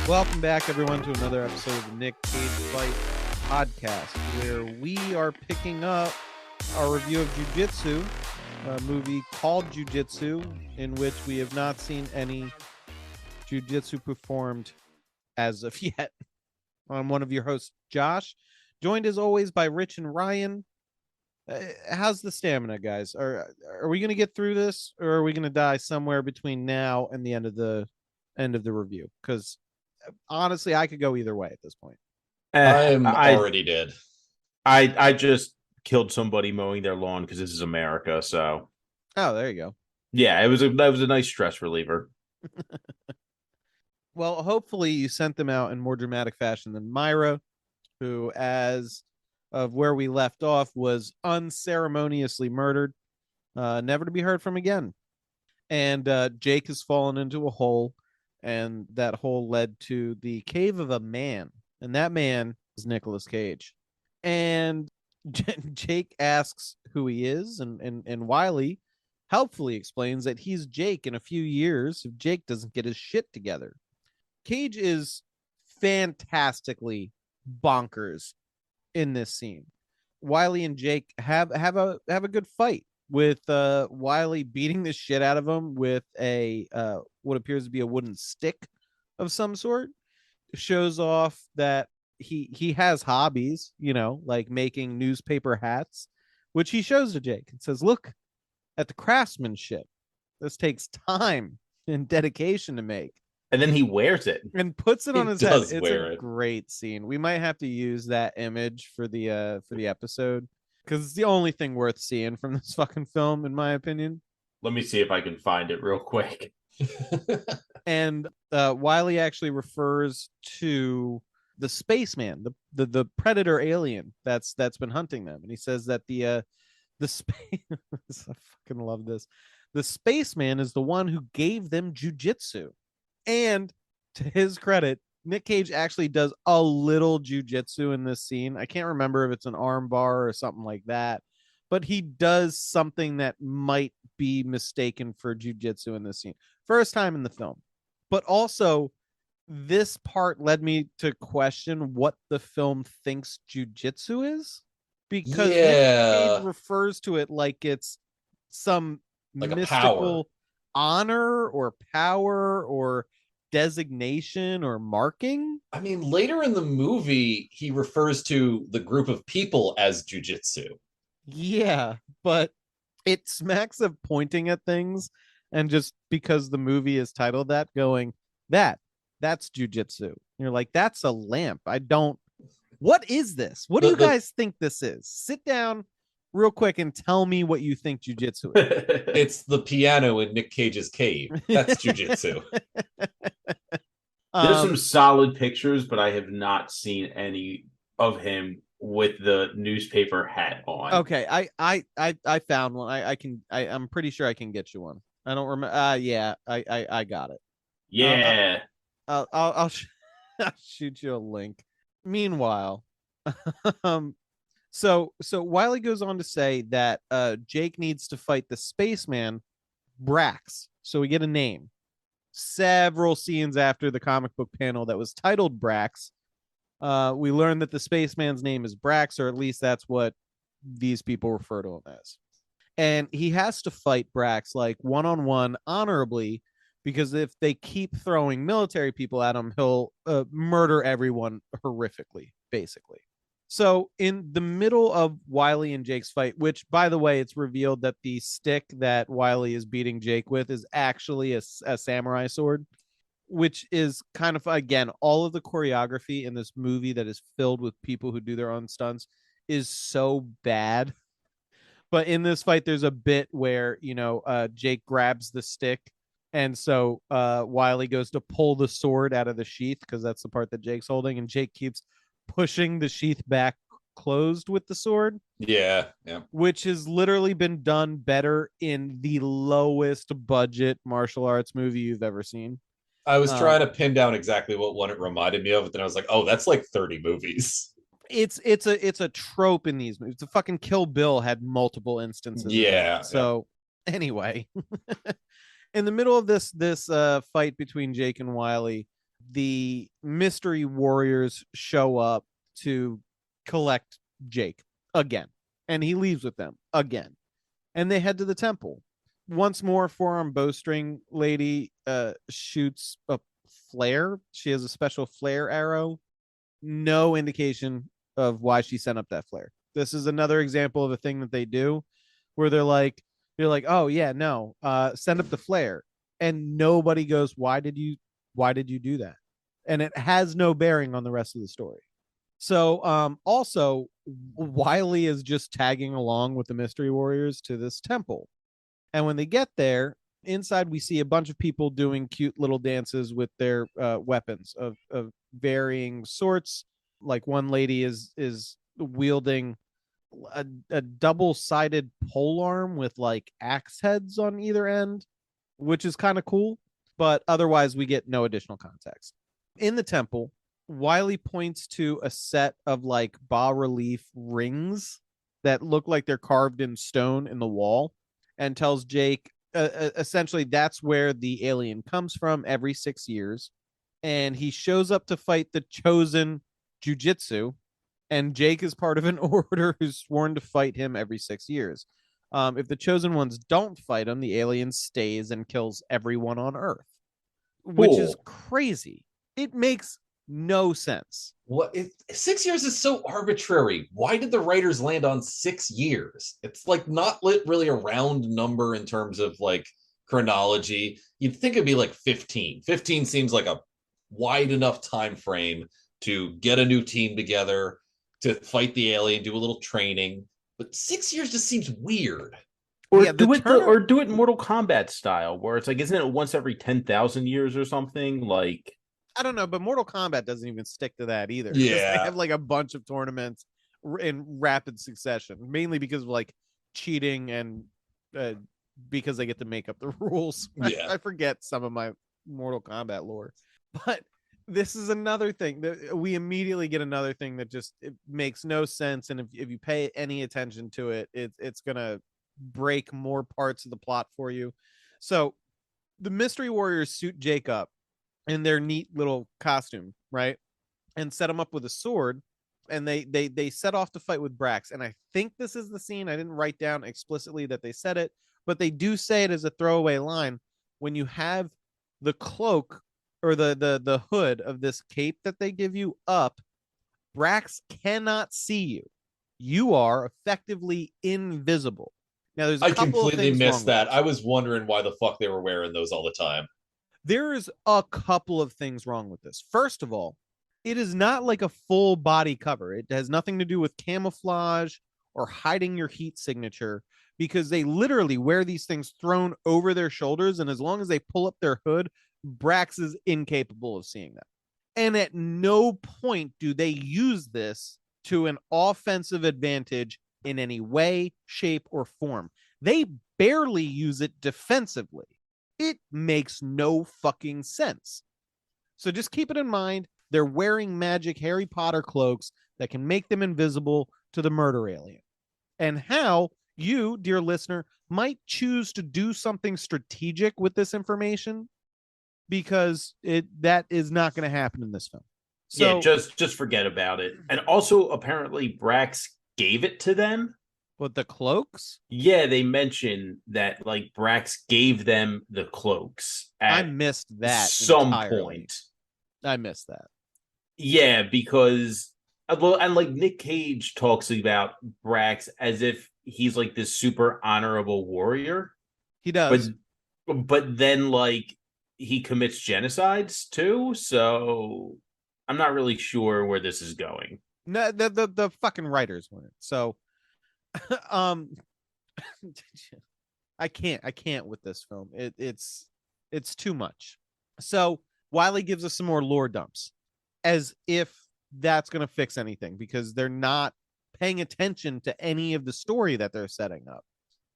Welcome back, everyone, to another episode of the Nick Cage Fight Podcast, where we are picking up our review of Jiu Jitsu, a movie called Jiu Jitsu, in which we have not seen any Jiu Jitsu performed as of yet. I'm one of your hosts, Josh, joined as always by Rich and Ryan. How's the stamina, guys? Are we going to get through this, or are we going to die somewhere between now and the end of the review? Because honestly, I could go either way at this point. I'm I already dead. I just killed somebody mowing their lawn because this is America. So Oh, there you go. yeah, that was a nice stress reliever. Well, hopefully you sent them out in more dramatic fashion than Myra, who, as of where we left off, was unceremoniously murdered, never to be heard from again. And Jake has fallen into a hole, and that hole led to the cave of a man, and that man is Nicolas Cage. And Jake asks who he is, and Wiley helpfully explains that he's Jake in a few years if Jake doesn't get his shit together. Cage is fantastically bonkers in this scene. Wiley and Jake have a good fight, with Wiley beating the shit out of him with a what appears to be a wooden stick of some sort. Shows off that he has hobbies, like making newspaper hats, which he shows to Jake and says, "Look at the craftsmanship. This takes time and dedication to make." And then he wears it. And puts it on He his head. does It's wear a it. great scene. We might have to use that image for the episode, because it's the only thing worth seeing from this fucking film, in my opinion. Let me see if I can find it real quick. And Wiley actually refers to the spaceman, the predator alien that's been hunting them, and he says that the space I fucking love this. The spaceman is the one who gave them jujitsu. And to his credit, Nick Cage actually does a little jujitsu in this scene. I can't remember if it's an arm bar or something like that, but he does something that might be mistaken for jujitsu in this scene. First time in the film. But also, this part led me to question what the film thinks jujitsu is, because Nick Cage refers to it like it's some like mystical honor or power or designation or marking. I mean, later in the movie, he refers to the group of people as jujitsu. Yeah, but it smacks of pointing at things, and just because the movie is titled that, going, that's jujitsu. You're like, that's a lamp. What is this? What do you guys think this is? Sit down real quick and tell me what you think jujitsu is. It's the piano in Nick Cage's cave. That's jujitsu. There's some solid pictures, but I have not seen any of him with the newspaper hat on. Okay, I found one. I'm pretty sure I can get you one. I don't remember. Yeah, I got it. Yeah. I'll shoot you a link. Meanwhile, so Wiley goes on to say that Jake needs to fight the spaceman Brax. So we get a name. Several scenes after the comic book panel that was titled Brax, we learned that the spaceman's name is Brax, or at least that's what these people refer to him as. And he has to fight Brax like one-on-one honorably, because if they keep throwing military people at him, he'll murder everyone horrifically, basically. So in the middle of Wiley and Jake's fight, which, by the way, it's revealed that the stick that Wiley is beating Jake with is actually a samurai sword, which is kind of, again, all of the choreography in this movie that is filled with people who do their own stunts is so bad. But in this fight, there's a bit where, Jake grabs the stick, and so Wiley goes to pull the sword out of the sheath, because that's the part that Jake's holding, and Jake keeps pushing the sheath back closed with the sword. Yeah. Which has literally been done better in the lowest budget martial arts movie you've ever seen. I was trying to pin down exactly what one it reminded me of, but then I was like, oh, that's like 30 movies. It's a trope in these movies. The fucking Kill Bill had multiple instances. Yeah. So anyway, in the middle of this fight between Jake and Wiley, the mystery warriors show up to collect Jake again, and he leaves with them again, and they head to the temple. Once more, forearm bowstring lady shoots a flare. She has a special flare arrow. No indication of why she sent up that flare. This is another example of a thing that they do where they're like, oh yeah, no, send up the flare. And nobody goes, why did you do that? And it has no bearing on the rest of the story. So also Wiley is just tagging along with the mystery warriors to this temple. And when they get there, inside we see a bunch of people doing cute little dances with their weapons of varying sorts. Like one lady is wielding a double-sided pole arm with like axe heads on either end, which is kind of cool, but otherwise we get no additional context. In the temple, Wiley points to a set of like bas-relief rings that look like they're carved in stone in the wall, and tells Jake essentially that's where the alien comes from every 6 years. And he shows up to fight the chosen Jiu Jitsu, and Jake is part of an order who's sworn to fight him every 6 years. If the chosen ones don't fight him, the alien stays and kills everyone on Earth, which is crazy. It makes no sense. What 6 years is so arbitrary. Why did the writers land on 6 years? It's like not really a round number in terms of like chronology. You'd think it'd be like 15. 15 seems like a wide enough time frame to get a new team together, to fight the alien, do a little training. But 6 years just seems weird. Or yeah, do it Mortal Kombat style, where it's like, isn't it once every 10,000 years or something? Like, I don't know, but Mortal Kombat doesn't even stick to that either. Yeah, they have like a bunch of tournaments in rapid succession, mainly because of like cheating and because they get to make up the rules. Yeah. I forget some of my Mortal Kombat lore, but this is another thing that we immediately get another thing that just it makes no sense, and if you pay any attention to it, it's gonna break more parts of the plot for you. So the mystery warriors suit Jake up in their neat little costume, right? And set him up with a sword, and they set off to fight with Brax. And I think this is the scene. I didn't write down explicitly that they said it, but they do say it as a throwaway line. When you have the cloak or the hood of this cape that they give you up, Brax cannot see you. You are effectively invisible. Now, there's I completely missed that. I was wondering why the fuck they were wearing those all the time. There's a couple of things wrong with this. First of all, it is not like a full body cover. It has nothing to do with camouflage or hiding your heat signature, because they literally wear these things thrown over their shoulders, and as long as they pull up their hood, Brax is incapable of seeing them. And at no point do they use this to an offensive advantage in any way, shape, or form. They barely use it defensively. It makes no fucking sense. So just keep it in mind. They're wearing magic Harry Potter cloaks that can make them invisible to the murder alien. And how you, dear listener, might choose to do something strategic with this information, because that is not going to happen in this film. So, yeah, just forget about it. And also, apparently, Brax gave it to them. What, the cloaks? Yeah, they mentioned that like Brax gave them the cloaks. I missed that some entirely. Point. I missed that. Yeah, because and like Nick Cage talks about Brax as if he's like this super honorable warrior. He does, but then like he commits genocides too. So I'm not really sure where this is going. No, the fucking writers weren't. So I can't with this film. It's too much. So Wiley gives us some more lore dumps, as if that's going to fix anything, because they're not paying attention to any of the story that they're setting up.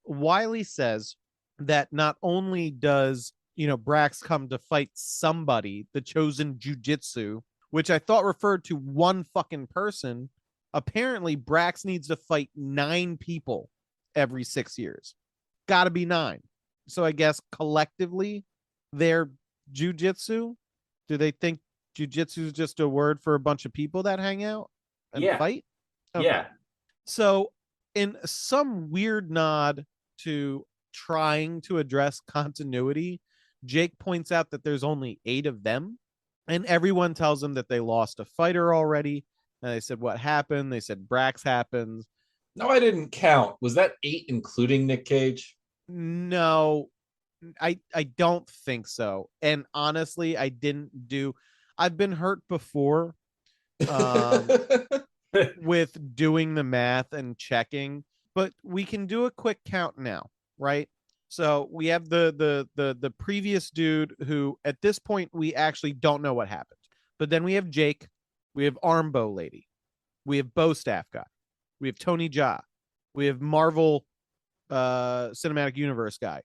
Wiley says that not only does Brax come to fight somebody, the chosen Jiu Jitsu, which I thought referred to one fucking person. Apparently, Brax needs to fight 9 people every 6 years. Gotta be 9. So I guess collectively, they're Jiu Jitsu. Do they think Jiu Jitsu is just a word for a bunch of people that hang out and fight? Okay. Yeah. So, in some weird nod to trying to address continuity, Jake points out that there's only 8 of them, and everyone tells him that they lost a fighter already. And they said, what happened? They said, Brax happens. No, I didn't count. Was that 8 including Nick Cage? No, I don't think so. And honestly, I've been hurt before with doing the math and checking, but we can do a quick count now, right? So we have the previous dude who at this point we actually don't know what happened. But then we have Jake, we have Armbow Lady, we have Bow Staff Guy, we have Tony Jaa, we have Marvel Cinematic Universe guy,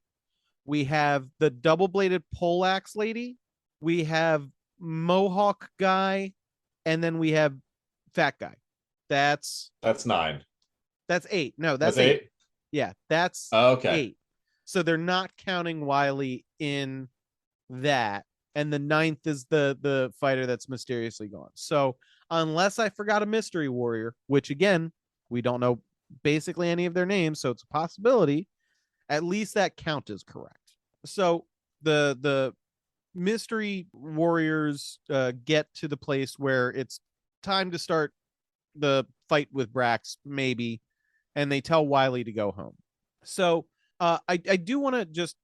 we have the double bladed poleaxe lady, we have Mohawk guy, and then we have Fat Guy. That's 9. That's 8. No, that's 8. Yeah, that's okay. 8. So they're not counting Wiley in that. And the 9th is the fighter that's mysteriously gone. So unless I forgot a mystery warrior, which again, we don't know basically any of their names, so it's a possibility, at least that count is correct. So the mystery warriors get to the place where it's time to start the fight with Brax, maybe, and they tell Wiley to go home. So I do want to just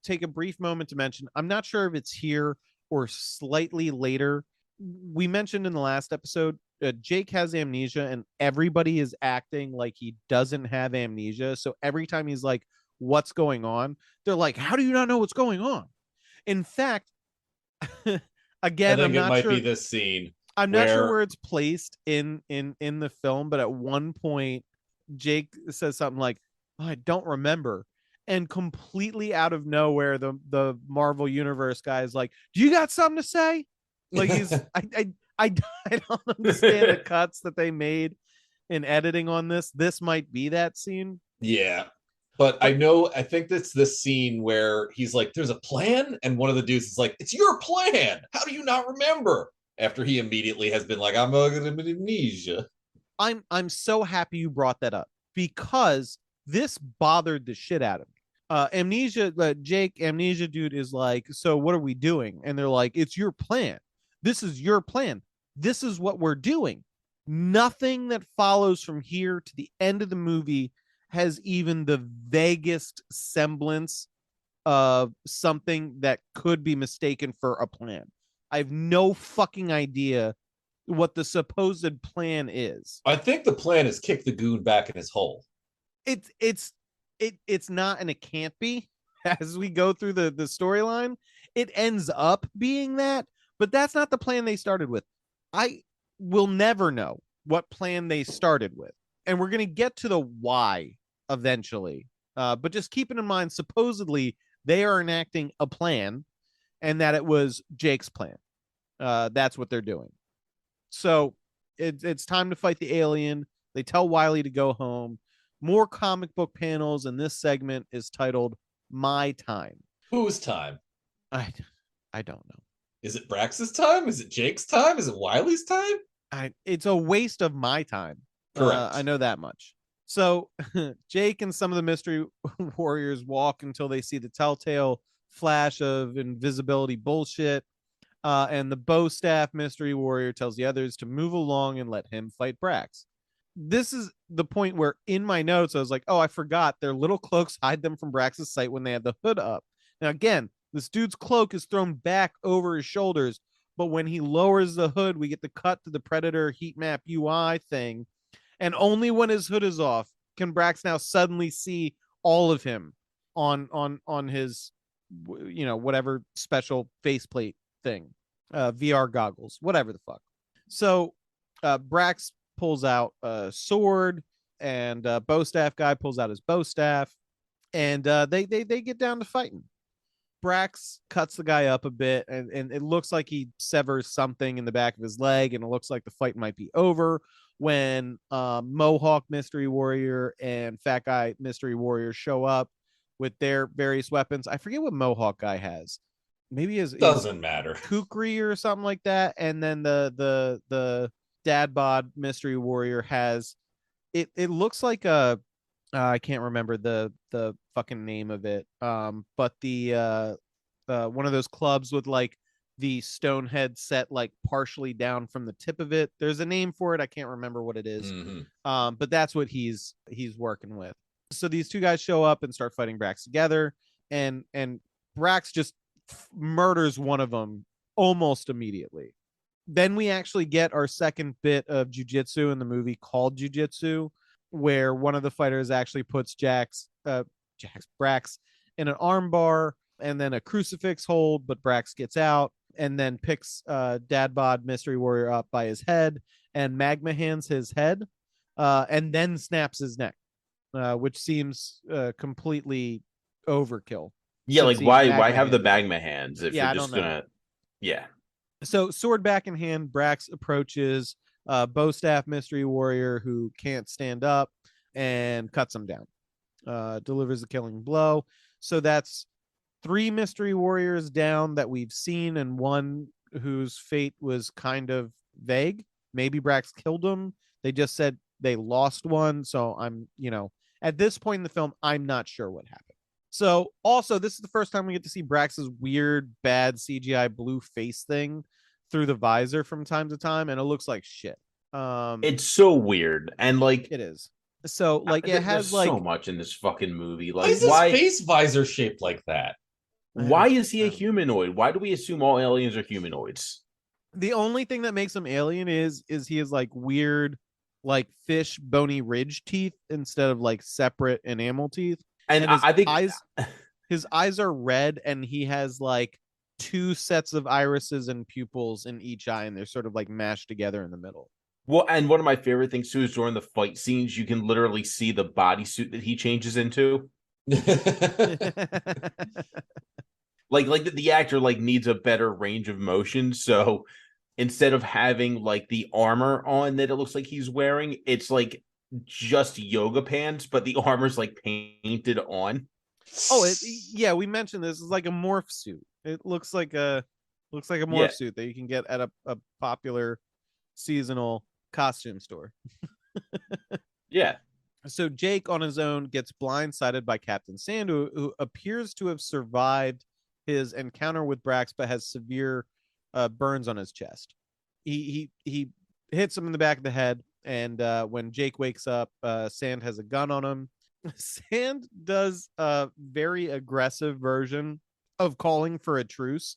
take a brief moment to mention, I'm not sure if it's here or slightly later. We mentioned in the last episode, Jake has amnesia and everybody is acting like he doesn't have amnesia. So every time he's like, what's going on? They're like, how do you not know what's going on? In fact, again, I'm not sure. Be this scene. I'm not sure where it's placed in the film, but at one point, Jake says something like, oh, I don't remember. And completely out of nowhere, the Marvel Universe guy is like, do you got something to say? Like I don't understand the cuts that they made in editing on this. This might be that scene. Yeah. But I think that's this scene where he's like, there's a plan. And one of the dudes is like, it's your plan. How do you not remember? After he immediately has been like, I'm amnesia. I'm so happy you brought that up because this bothered the shit out of me. Jake, amnesia dude is like, so what are we doing? And they're like, it's your plan. This is your plan. This is what we're doing. Nothing that follows from here to the end of the movie has even the vaguest semblance of something that could be mistaken for a plan. I have no fucking idea what the supposed plan is. I think the plan is kick the goon back in his hole. It's not, and it can't be. As we go through the storyline, it ends up being that, but that's not the plan they started with. I will never know what plan they started with, and we're gonna get to the why eventually. But just keeping in mind, supposedly they are enacting a plan, and that it was Jake's plan. That's what they're doing. So it's time to fight the alien. They tell Wiley to go home. More comic book panels, and this segment is titled My Time. Whose time? I don't know. Is it Brax's time? Is it Jake's time? Is it Wiley's time? It's a waste of my time. Correct. I know that much. So Jake and some of the mystery warriors walk until they see the telltale flash of invisibility bullshit. And the bow staff mystery warrior tells the others to move along and let him fight Brax. This is the point where in my notes, I was like, oh, I forgot their little cloaks hide them from Brax's sight when they have the hood up. Now, again, this dude's cloak is thrown back over his shoulders, but when he lowers the hood, we get the cut to the Predator heat map UI thing. And only when his hood is off can Brax now suddenly see all of him on his, whatever special faceplate thing, VR goggles, whatever the fuck. So Brax pulls out a sword, and bow staff guy pulls out his bow staff, and they get down to fighting. Brax cuts the guy up a bit, and it looks like he severs something in the back of his leg, and it looks like the fight might be over when Mohawk Mystery Warrior and Fat Guy Mystery Warrior show up with their various weapons. I forget what Mohawk guy has. maybe his Doesn't matter. Kukri or something like that, and then the dad bod mystery warrior has it looks like a I can't remember the fucking name of it, but the one of those clubs with like the stone head set like partially down from the tip of it. There's a name for it, I can't remember what it is. But that's what he's working with. So these two guys show up and start fighting Brax together, and Brax just murders one of them almost immediately. Then we actually get our second bit of jujitsu in the movie called Jiu Jitsu, where one of the fighters actually puts Brax in an arm bar and then a crucifix hold, but Brax gets out and then picks Dad Bod Mystery Warrior up by his head and magma hands his head, and then snaps his neck, which seems completely overkill. Yeah, like why have the magma hands if you're just gonna So sword back in hand, Brax approaches bow staff mystery warrior who can't stand up and cuts him down, delivers a killing blow. So that's 3 mystery warriors down that we've seen, and one whose fate was kind of vague. Maybe Brax killed him. They just said they lost one. So I'm, at this point in the film, I'm not sure what happened. So also, this is the first time we get to see Brax's weird, bad CGI blue face thing through the visor from time to time, and it looks like shit. It's so weird, and like it is. So like it has like so much in this fucking movie. Like why is his face visor shaped like that? Why is he a humanoid? Why do we assume all aliens are humanoids? The only thing that makes him alien is he has like weird, like fish bony ridge teeth instead of like separate enamel teeth. And I think his eyes are red, and he has like 2 sets of irises and pupils in each eye, and they're sort of like mashed together in the middle. Well, and one of my favorite things too is during the fight scenes, you can literally see the bodysuit that he changes into. like the actor like needs a better range of motion, so instead of having like the armor on that it looks like he's wearing, it's like just yoga pants, but the armor's like painted on. Yeah, we mentioned this is like a morph suit. It looks like a morph suit that you can get at a popular seasonal costume store. Yeah. So Jake on his own gets blindsided by Captain Sand, who appears to have survived his encounter with Brax, but has severe burns on his chest. He hits him in the back of the head, and when Jake wakes up, Sand has a gun on him. Sand does a very aggressive version of calling for a truce.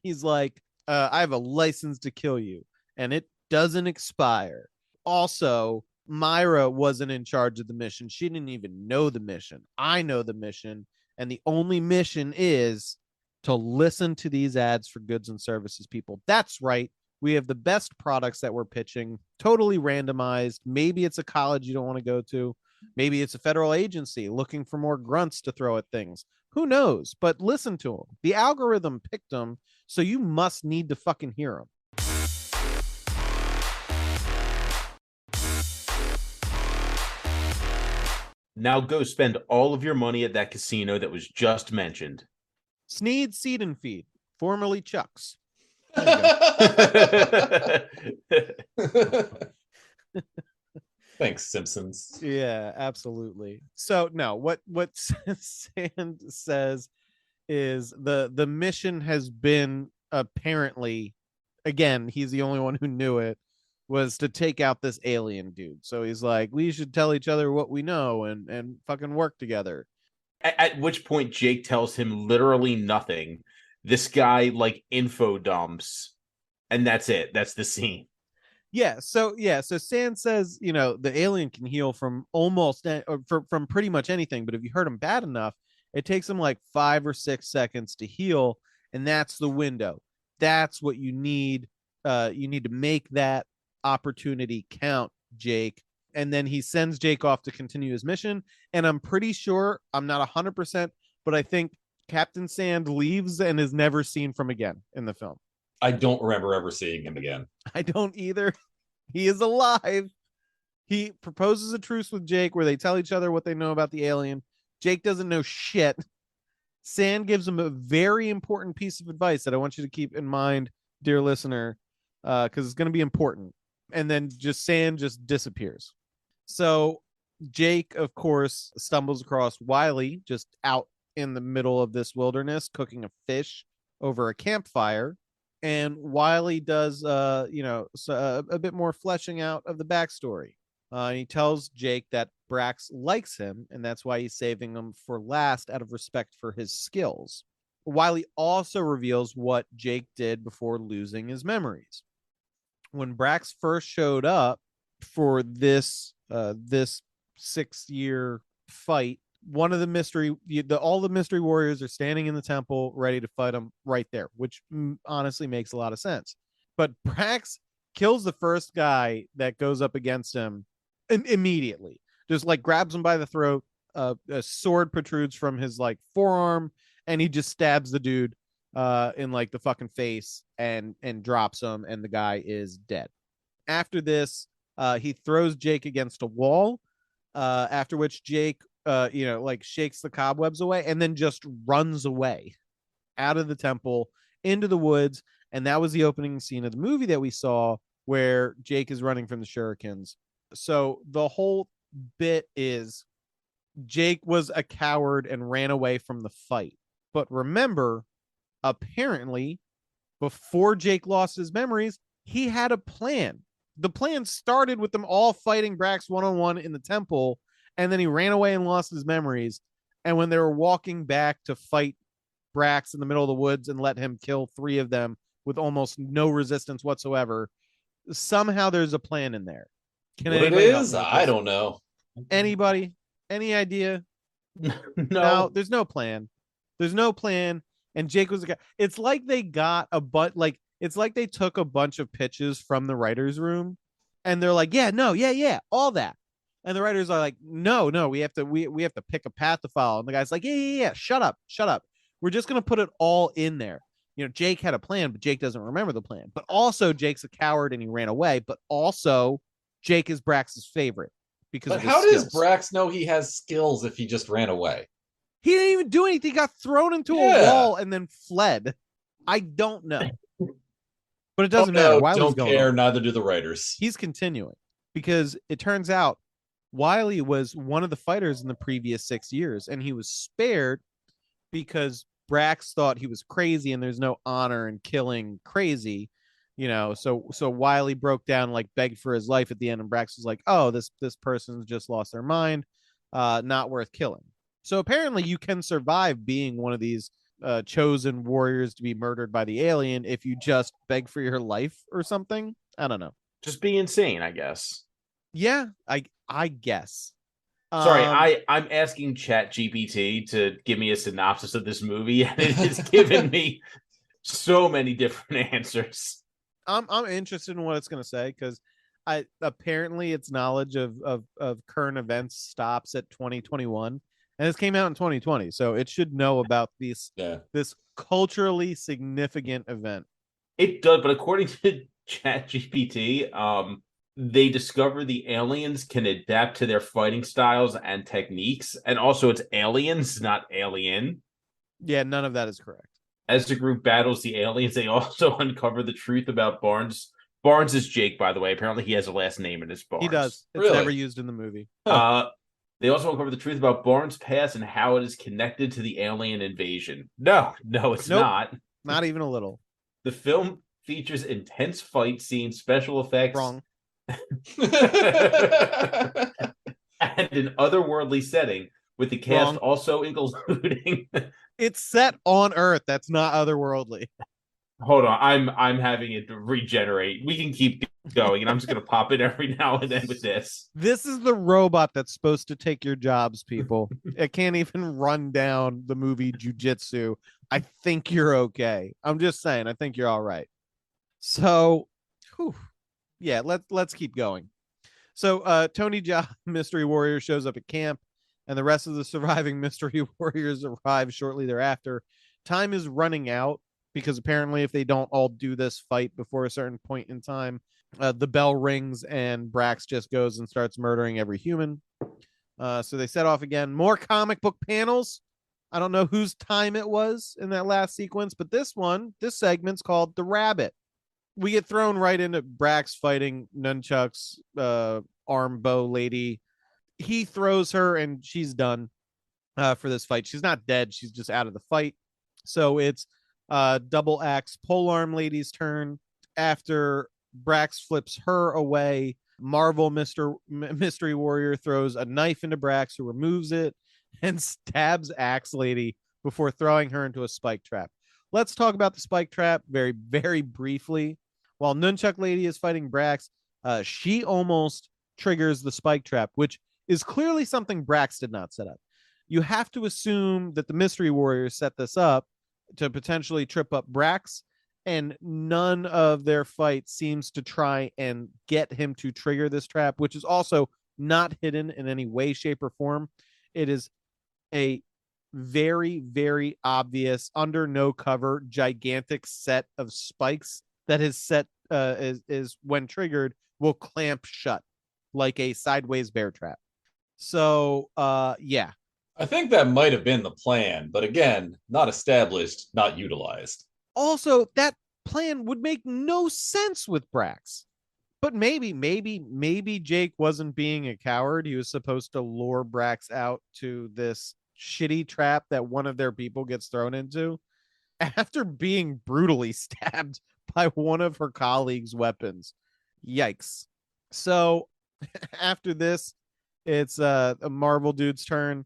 He's like, I have a license to kill you, and it doesn't expire. Also, Myra wasn't in charge of the mission. She didn't even know the mission. I know the mission, and the only mission is to listen to these ads for goods and services, people. That's right. We have the best products that we're pitching, totally randomized. Maybe it's a college you don't want to go to. Maybe it's a federal agency looking for more grunts to throw at things. Who knows? But listen to them. The algorithm picked them, so you must need to fucking hear them. Now go spend all of your money at that casino that was just mentioned. Sneed Seed and Feed, formerly Chuck's. Thanks, Simpsons. Yeah, absolutely. So no, what Sand says is the mission has been apparently, again, he's the only one who knew it, was to take out this alien dude. So he's like, we should tell each other what we know and fucking work together. At which point Jake tells him literally nothing. This guy like info dumps, and that's it. That's the scene. So Sand says, the alien can heal from from pretty much anything, but if you hurt him bad enough, it takes him like 5 or 6 seconds to heal, and that's the window. That's what you need. You need to make that opportunity count, Jake. And then he sends Jake off to continue his mission, and I'm pretty sure, I'm not 100%, but I think Captain Sand leaves and is never seen from again in the film. I don't remember ever seeing him again. I don't either. He is alive. He proposes a truce with Jake where they tell each other what they know about the alien. Jake doesn't know shit. Sand gives him a very important piece of advice that I want you to keep in mind, dear listener, because it's going to be important. And then Sand just disappears. So Jake, of course, stumbles across Wiley just out in the middle of this wilderness cooking a fish over a campfire. And Wiley does, a bit more fleshing out of the backstory. He tells Jake that Brax likes him, and that's why he's saving him for last out of respect for his skills. Wiley also reveals what Jake did before losing his memories. When Brax first showed up for this 6-year fight, all the mystery warriors are standing in the temple ready to fight him right there, which honestly makes a lot of sense. But Brax kills the first guy that goes up against him immediately, just like grabs him by the throat. A sword protrudes from his like forearm, and he just stabs the dude in like the fucking face and drops him, and the guy is dead. After this, he throws Jake against a wall, after which Jake shakes the cobwebs away and then just runs away out of the temple into the woods. And that was the opening scene of the movie that we saw, where Jake is running from the shurikens. So the whole bit is Jake was a coward and ran away from the fight. But remember, apparently, before Jake lost his memories, he had a plan. The plan started with them all fighting Brax one-on-one in the temple, and then he ran away and lost his memories. And when they were walking back to fight Brax in the middle of the woods and let him kill 3 of them with almost no resistance whatsoever, somehow there's a plan in there. Can what it is? I don't know. Anybody? Any idea? No, there's no plan. There's no plan. And Jake was a guy. It's like they got it's like they took a bunch of pitches from the writer's room, and they're like, yeah, all that. And the writers are like, no, we have to pick a path to follow. And the guy's like, yeah, shut up. We're just gonna put it all in there. Jake had a plan, but Jake doesn't remember the plan. But also, Jake's a coward and he ran away. But also, Jake is Brax's favorite because. But how does Brax know he has skills if he just ran away? He didn't even do anything. He got thrown into a wall and then fled. I don't know. But it doesn't matter. Wiley's don't care. Neither do the writers. He's continuing because it turns out Wiley was one of the fighters in the previous 6 years, and he was spared because Brax thought he was crazy, and there's no honor in killing crazy. So Wiley broke down, like begged for his life at the end, and Brax was like, "Oh, this person's just lost their mind. Not worth killing." So apparently, you can survive being one of these chosen warriors to be murdered by the alien if you just beg for your life or something. I don't know. Just be insane, I guess. Yeah, I guess. Sorry, I'm asking ChatGPT to give me a synopsis of this movie, and it has given me so many different answers. I'm interested in what it's going to say, because apparently its knowledge of current events stops at 2021, and this came out in 2020, so it should know about this culturally significant event. It does, but according to ChatGPT, they discover the aliens can adapt to their fighting styles and techniques, and also it's aliens, not alien. Yeah, none of that is correct. As the group battles the aliens, they also uncover the truth about Barnes. Barnes is Jake, by the way. Apparently, he has a last name in his Barnes. He does. It's never used in the movie. They also uncover the truth about Barnes' past and how it is connected to the alien invasion. No, it's not. Not even a little. The film features intense fight scenes, special effects. Wrong. And an otherworldly setting, with the cast also including. It's set on Earth. That's not otherworldly. Hold on, I'm having it regenerate. We can keep going, and I'm just gonna pop in every now and then with this. This is the robot that's supposed to take your jobs, people. It can't even run down the movie Jiu Jitsu. I think you're okay. I'm just saying. I think you're all right. So, yeah, let's keep going. So, Tony Jaa, Mystery Warrior, shows up at camp, and the rest of the surviving Mystery Warriors arrive shortly thereafter. Time is running out, because apparently if they don't all do this fight before a certain point in time, the bell rings and Brax just goes and starts murdering every human. So they set off again. More comic book panels. I don't know whose time it was in that last sequence, but this segment's called The Rabbit. We get thrown right into Brax fighting Nunchuck's arm bow lady. He throws her and she's done for this fight. She's not dead. She's just out of the fight. So it's double axe polearm lady's turn. After Brax flips her away, Marvel Mystery Warrior throws a knife into Brax, who removes it and stabs Axe Lady before throwing her into a spike trap. Let's talk about the spike trap very, very briefly. While Nunchuck Lady is fighting Brax, she almost triggers the spike trap, which is clearly something Brax did not set up. You have to assume that the Mystery Warriors set this up to potentially trip up Brax, and none of their fight seems to try and get him to trigger this trap, which is also not hidden in any way, shape, or form. It is a very, very obvious, under no cover, gigantic set of spikes that is set is when triggered will clamp shut like a sideways bear trap. So yeah. I think that might have been the plan, but again, not established, not utilized. Also, that plan would make no sense with Brax. But maybe Jake wasn't being a coward. He was supposed to lure Brax out to this shitty trap that one of their people gets thrown into after being brutally stabbed by one of her colleagues' weapons. Yikes. So after this, it's a Marvel dude's turn,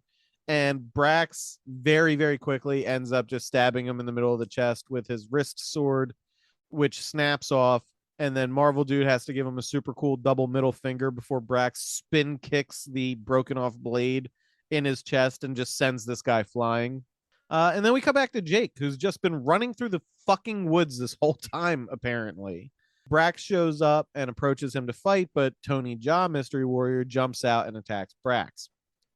and Brax very, very quickly ends up just stabbing him in the middle of the chest with his wrist sword, which snaps off. And then Marvel Dude has to give him a super cool double middle finger before Brax spin kicks the broken off blade in his chest and just sends this guy flying. And then we come back to Jake, who's just been running through the fucking woods this whole time, apparently. Brax shows up and approaches him to fight, but Tony Jaa, Mystery Warrior, jumps out and attacks Brax.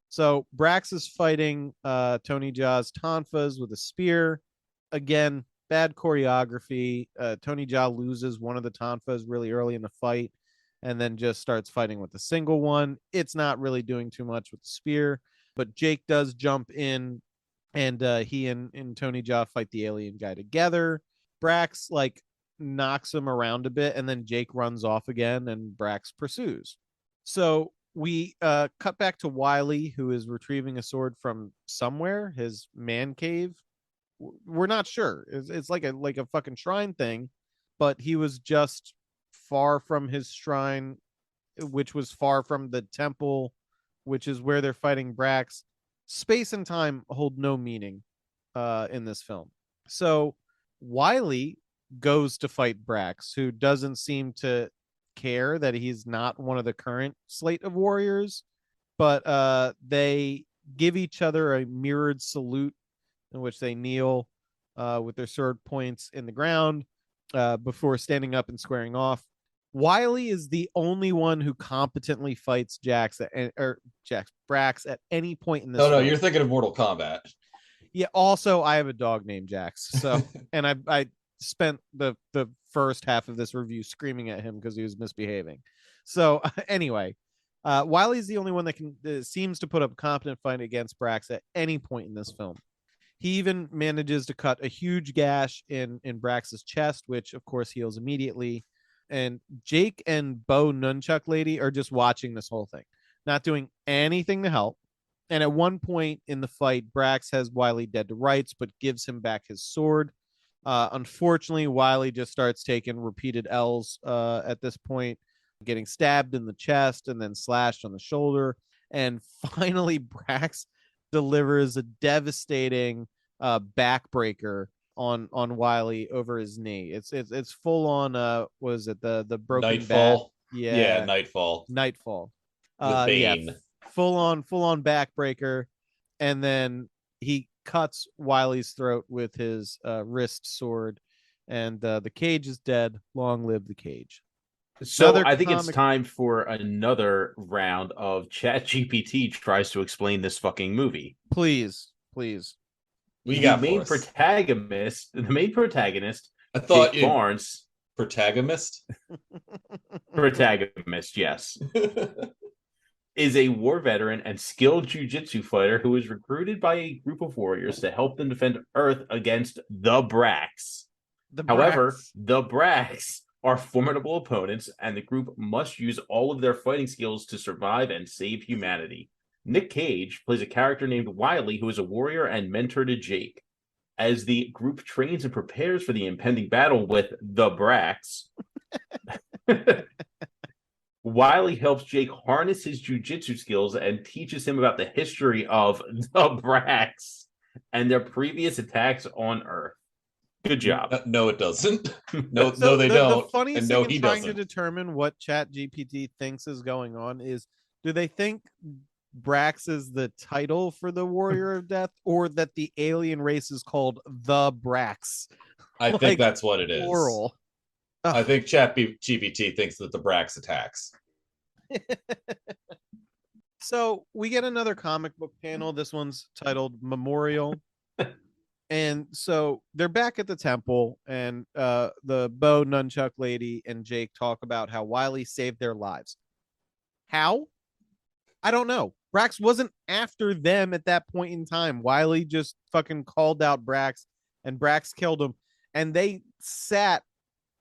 So Brax is fighting Tony Jaa's tonfas with a spear. Again, bad choreography. Tony Jaa loses one of the tonfas really early in the fight and then just starts fighting with a single one. It's not really doing too much with the spear, but Jake does jump in, and he and Tony Jaa fight the alien guy together. Brax like knocks him around a bit, and then Jake runs off again, and Brax pursues. So we cut back to Wiley, who is retrieving a sword from somewhere, his man cave. We're not sure. It's like a fucking shrine thing, but he was just far from his shrine, which was far from the temple, which is where they're fighting Brax. Space and time hold no meaning in this film. So Wiley goes to fight Brax, who doesn't seem to care that he's not one of the current slate of warriors, but they give each other a mirrored salute in which they kneel with their sword points in the ground before standing up and squaring off. Wiley is the only one who competently fights Brax at any point in this No, film. you're thinking of Mortal Kombat. Yeah, also, I have a dog named Jax. So, and I spent the first half of this review screaming at him because he was misbehaving. So, anyway, Wiley's the only one that seems to put up a competent fight against Brax at any point in this film. He even manages to cut a huge gash in Brax's chest, which of course heals immediately. And Jake and Bo Nunchuck Lady are just watching this whole thing, not doing anything to help. And at one point in the fight, Brax has Wiley dead to rights, but gives him back his sword. Unfortunately, Wiley just starts taking repeated L's at this point, getting stabbed in the chest and then slashed on the shoulder. And finally, Brax delivers a devastating backbreaker on Wiley over his knee. It's full on was it the broken Nightfall? bat? Yeah, Nightfall. With Bane. Yeah, full on backbreaker, and then he cuts Wiley's throat with his wrist sword, and the cage is dead. Long live the cage. So I think it's time for another round of ChatGPT tries to explain this fucking movie. Please. The main protagonist, I thought Jake Barnes. Protagonist? Protagonist, yes. is a war veteran and skilled Jiu Jitsu fighter who is recruited by a group of warriors to help them defend Earth against the Brax. However, the Brax are formidable opponents, and the group must use all of their fighting skills to survive and save humanity. Nick Cage plays a character named Wiley, who is a warrior and mentor to Jake. As the group trains and prepares for the impending battle with the Brax, Wiley helps Jake harness his jujitsu skills and teaches him about the history of the Brax and their previous attacks on Earth. Good job. No, it doesn't. No, So they don't. The funniest and no, thing in he trying doesn't. to determine what ChatGPT thinks is going on is, do they think Brax is the title for the Warrior of Death, or that the alien race is called the Brax? I think that's what it is. Plural. I think ChatGPT thinks that the Brax attacks. So we get another comic book panel. This one's titled Memorial. And so they're back at the temple, and the bow nunchuck lady and Jake talk about how Wiley saved their lives. How? I don't know. Brax wasn't after them at that point in time. Wiley just fucking called out Brax, and Brax killed him. And they sat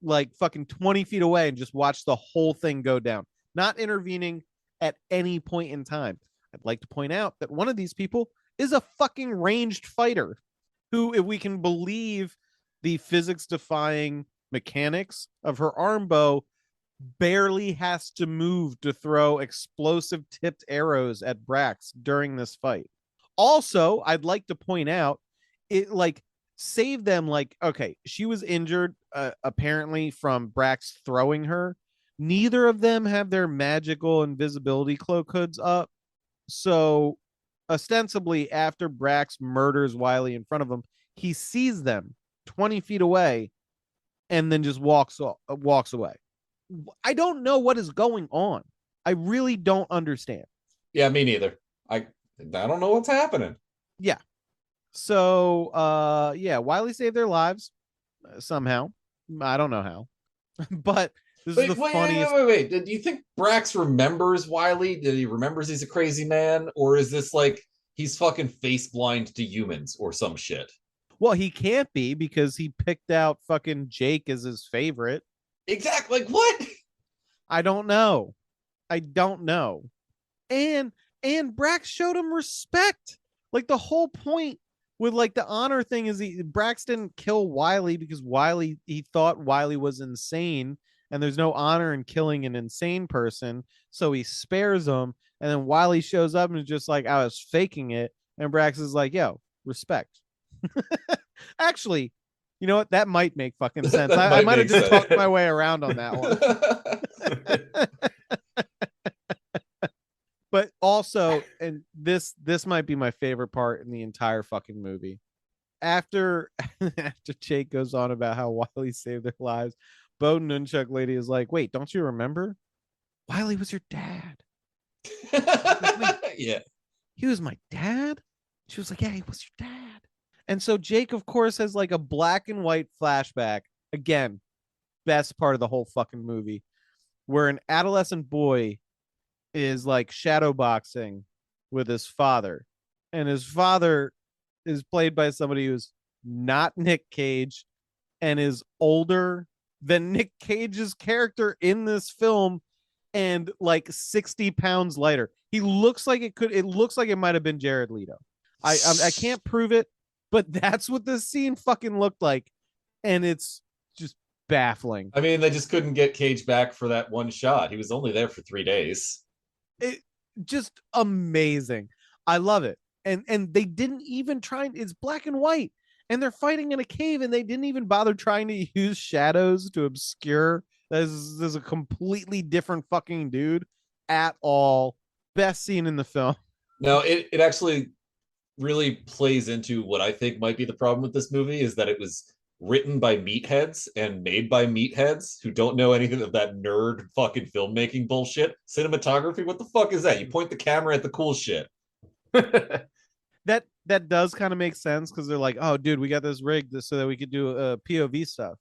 like fucking 20 feet away and just watched the whole thing go down, not intervening at any point in time. I'd like to point out that one of these people is a fucking ranged fighter who, if we can believe the physics defying mechanics of her arm bow, barely has to move to throw explosive tipped arrows at Brax during this fight. Also, I'd like to point out, it like saved them. Like, okay, she was injured apparently from Brax throwing her. Neither of them have their magical invisibility cloak hoods up. So ostensibly, after Brax murders Wiley in front of him, he sees them 20 feet away and then just walks away. I don't know what is going on. I really don't understand. Yeah, me neither. I don't know what's happening. Yeah. So yeah, Wiley saved their lives somehow. I don't know how. But this is the funniest. Wait. Do you think Brax remembers Wiley? Did he remembers he's a crazy man? Or is this like he's fucking face blind to humans or some shit? Well, he can't be, because he picked out fucking Jake as his favorite. Exactly. Like what? I don't know. And Brax showed him respect. Like, the whole point with like the honor thing is Brax didn't kill Wiley because he thought Wiley was insane, and there's no honor in killing an insane person. So he spares him. And then Wiley shows up and is just like, I was faking it. And Brax is like, yo, respect. Actually, you know what? That might make fucking sense. I might have just talked my way around on that one. But also, and this might be my favorite part in the entire fucking movie. After Jake goes on about how Wiley saved their lives, Bo Nunchuck lady is like, wait, don't you remember? Wiley was your dad. Yeah. He was my dad? She was like, yeah, he was your dad. And so Jake, of course, has like a black and white flashback. Again, best part of the whole fucking movie, where an adolescent boy is like shadow boxing with his father. And his father is played by somebody who's not Nick Cage and is older than Nick Cage's character in this film, and like 60 pounds lighter. He looks like it looks like it might have been Jared Leto. I can't prove it, but that's what this scene fucking looked like. And it's just baffling. I mean, they just couldn't get Cage back for that one shot. He was only there for 3 days. It just amazing. I love it. And they didn't even try. It's black and white, and they're fighting in a cave, and they didn't even bother trying to use shadows to obscure there's a completely different fucking dude at all. Best scene in the film. No, it actually really plays into what I think might be the problem with this movie, is that it was written by meatheads and made by meatheads who don't know anything of that nerd fucking filmmaking bullshit. Cinematography, what the fuck is that? You point the camera at the cool shit. That does kind of make sense, because they're like, oh dude, we got this rig so that we could do POV stuff.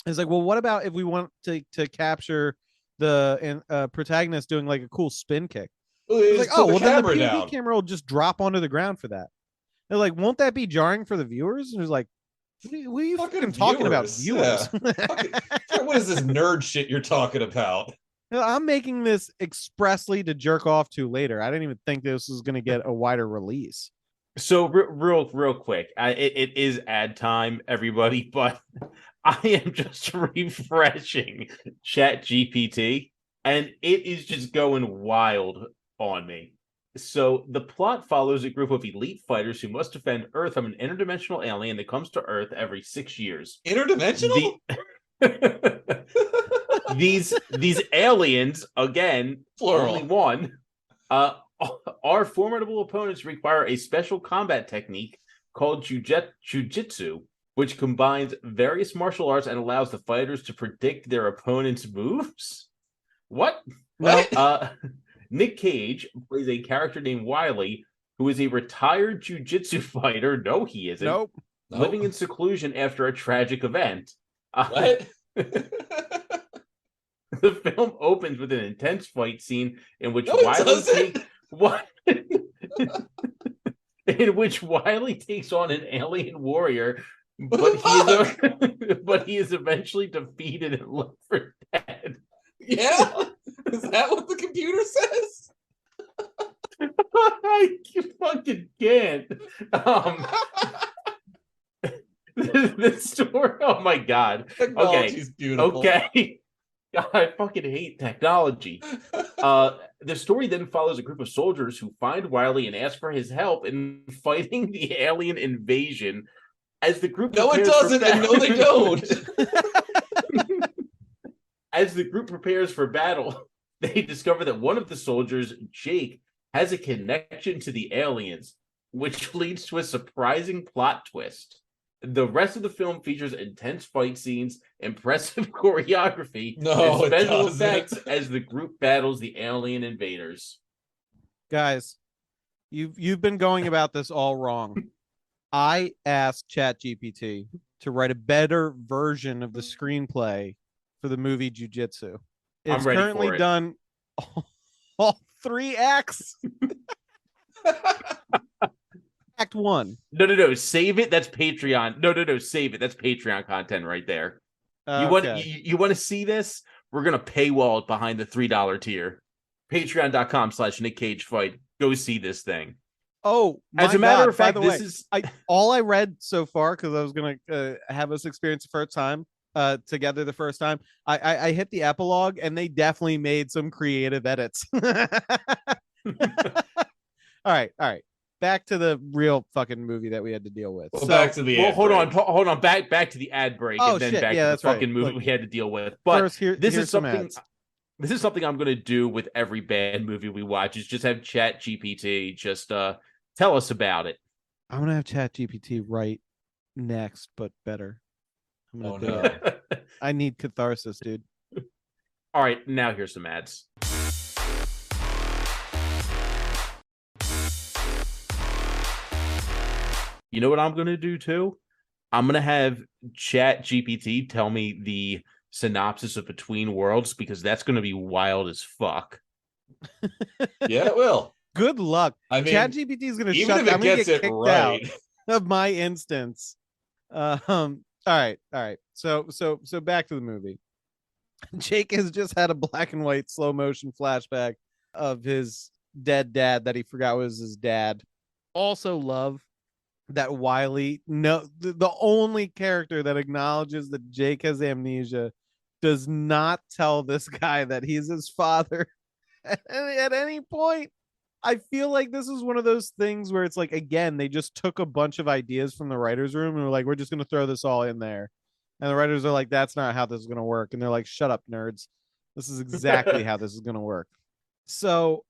It's like, well, what about if we want to capture the protagonist doing like a cool spin kick? It's like, Just oh, put well, the then the camera POV down. camera will just drop onto the ground for that. They're like, won't that be jarring for the viewers? And it's like, what are you fucking talking about, viewers? Yeah. What is this nerd shit you're talking about? I'm making this expressly to jerk off to later. I didn't even think this was going to get a wider release. So real quick, it is ad time, everybody, but I am just refreshing ChatGPT, and it is just going wild on me. So the plot follows a group of elite fighters who must defend Earth from an interdimensional alien that comes to Earth every 6 years. Interdimensional? These aliens, again, Plural. only one, our formidable opponents require a special combat technique called Jiu Jitsu, which combines various martial arts and allows the fighters to predict their opponent's moves. What? Nick Cage plays a character named Wiley, who is a retired jiu-jitsu fighter. No, he isn't. Nope. Living in seclusion after a tragic event. What? The film opens with an intense fight scene in which Wiley takes on an alien warrior, but he is eventually defeated and left for dead. Yeah? Is that what the computer says? I fucking can't. The story. Oh my god. Technology's beautiful. Okay. God, I fucking hate technology. The story then follows a group of soldiers who find Wiley and ask for his help in fighting the alien invasion. As the group no, it doesn't, and no, they don't. As the group prepares for battle, they discover that one of the soldiers, Jake, has a connection to the aliens, which leads to a surprising plot twist. The rest of the film features intense fight scenes, impressive choreography, and special effects as the group battles the alien invaders. Guys, you've been going about this all wrong. I asked ChatGPT to write a better version of the screenplay for the movie Jiu Jitsu. It's currently done all 3 acts. Act 1. No. Save it. That's Patreon. No. Save it. That's Patreon content right there. You want to see this? We're gonna paywall it behind the $3 tier. Patreon.com/Nick Cage Fight. Go see this thing. Oh, as a matter of fact, this is all I read so far, because I was gonna have us experience the first time together the first time. I hit the epilogue, and they definitely made some creative edits. All right. Back to the real fucking movie that we had to deal with. Well, back to the ad hold break. on. Back to the ad break, and then back to the fucking movie we had to deal with. But first, this is something I'm going to do with every bad movie we watch. Is just have ChatGPT just tell us about it. I'm gonna have ChatGPT right next, but better. I'm gonna do it. I need catharsis, dude. All right, now here's some ads. You know what I'm going to do too? I'm going to have ChatGPT tell me the synopsis of Between Worlds, because that's going to be wild as fuck. Yeah, it will. Good luck. I mean, ChatGPT is going to shut. Even if it gets it right, out of my instance. All right. So back to the movie. Jake has just had a black and white slow motion flashback of his dead dad that he forgot was his dad. Also love that Wiley, the only character that acknowledges that Jake has amnesia, does not tell this guy that he's his father at any point. I feel like this is one of those things where it's like, again, they just took a bunch of ideas from the writer's room and were like, we're just going to throw this all in there. And the writers are like, that's not how this is going to work. And they're like, shut up, nerds. This is exactly how this is going to work. So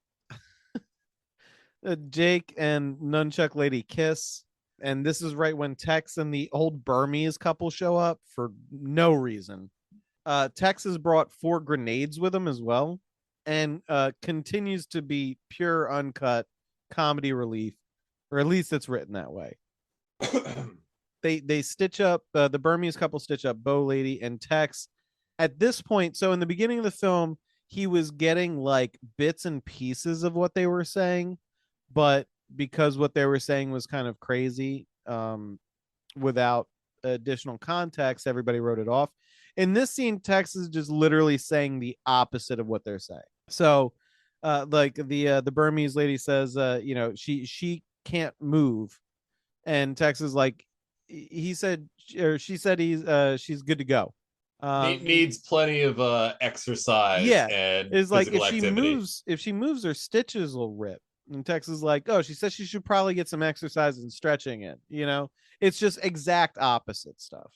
Jake and Nunchuck Lady kiss. And this is right when Tex and the old Burmese couple show up for no reason. Tex has brought 4 grenades with him as well, and continues to be pure, uncut comedy relief, or at least it's written that way. They stitch up, the Burmese couple stitch up Bo Lady and Tex. At this point, so in the beginning of the film, he was getting like bits and pieces of what they were saying, but because what they were saying was kind of crazy, without additional context, everybody wrote it off. In this scene, Tex is just literally saying the opposite of what they're saying. So, like the Burmese lady says, she can't move, and Tex is like, he said, or she said she's good to go. Needs plenty of exercise Yeah, and is like physical activity. if she moves, her stitches will rip. And Tex is like, oh, she says she should probably get some exercise and stretching in. It's just exact opposite stuff.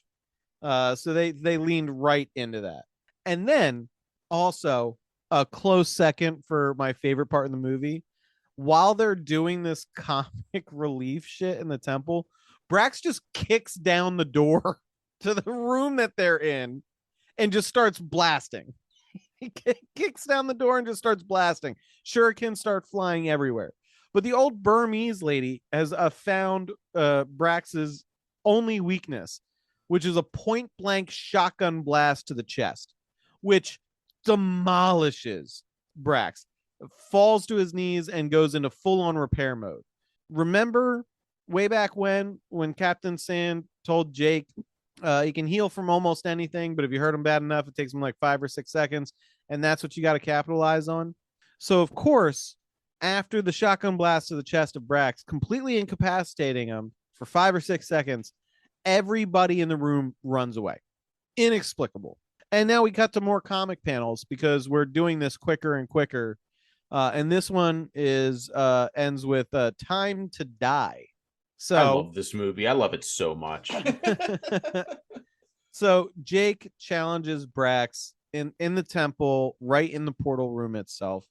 So they leaned right into that. And then also a close second for my favorite part in the movie, while they're doing this comic relief shit in the temple, Brax just kicks down the door to the room that they're in and just starts blasting. He kicks down the door and just starts blasting. Shurikens start flying everywhere. But the old Burmese lady has found Brax's only weakness, which is a point blank shotgun blast to the chest, which demolishes Brax, falls to his knees, and goes into full on repair mode. Remember way back when Captain Sand told Jake he can heal from almost anything, but if you hurt him bad enough, it takes him like 5 or 6 seconds, and that's what you got to capitalize on. So, of course, after the shotgun blast to the chest of Brax, completely incapacitating him for 5 or 6 seconds, everybody in the room runs away. Inexplicable. And now we cut to more comic panels because we're doing this quicker and quicker. And this one ends with Time to Die. So I love this movie. I love it so much. So Jake challenges Brax in the temple, right in the portal room itself.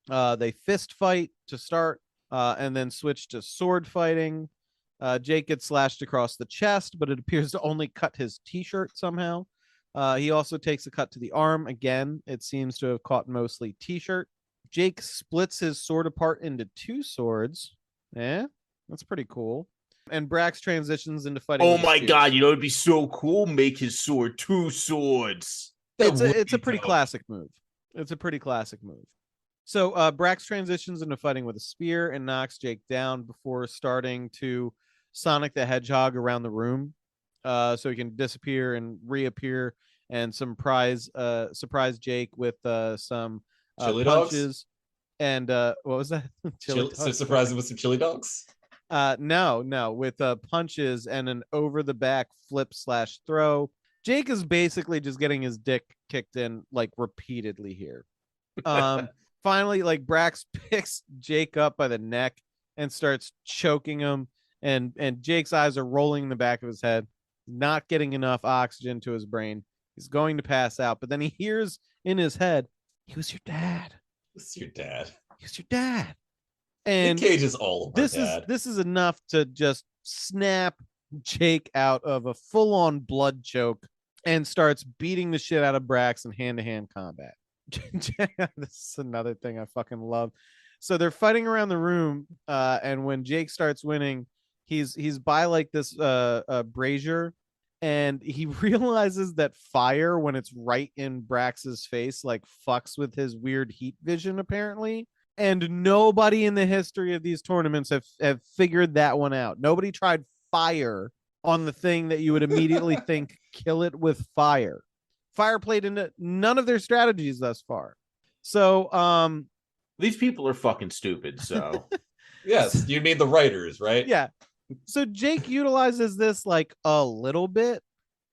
They fist fight to start, and then switch to sword fighting. Jake gets slashed across the chest, but it appears to only cut his t-shirt somehow. He also takes a cut to the arm. Again, it seems to have caught mostly t-shirt. Jake splits his sword apart into 2 swords. That's pretty cool. And Brax transitions into fighting. Oh my god, it'd be so cool. Make his sword 2 swords. It's a pretty classic move. It's a pretty classic move. So Brax transitions into fighting with a spear and knocks Jake down before starting to Sonic the Hedgehog around the room, so he can disappear and reappear and surprise Jake with some chili punches. Dogs? And what was that? So surprise him with some chili dogs? No, with punches and an over the back flip / throw. Jake is basically just getting his dick kicked in like repeatedly here. Finally, like Brax picks Jake up by the neck and starts choking him, and Jake's eyes are rolling in the back of his head, not getting enough oxygen to his brain. He's going to pass out, but then he hears in his head, "He was your dad. This is your dad. He was your dad." And Nick Cage is all of our dad. This is enough to just snap Jake out of a full-on blood choke and starts beating the shit out of Brax in hand-to-hand combat. This is another thing I fucking love. So they're fighting around the room, and when Jake starts winning, he's by like this brazier, and he realizes that fire, when it's right in Brax's face, like fucks with his weird heat vision apparently. And nobody in the history of these tournaments have figured that one out. Nobody tried fire on the thing that you would immediately think kill it with fire. Fire played into none of their strategies thus far. So these people are fucking stupid. So yes, you mean the writers, right? Yeah. So Jake utilizes this like a little bit,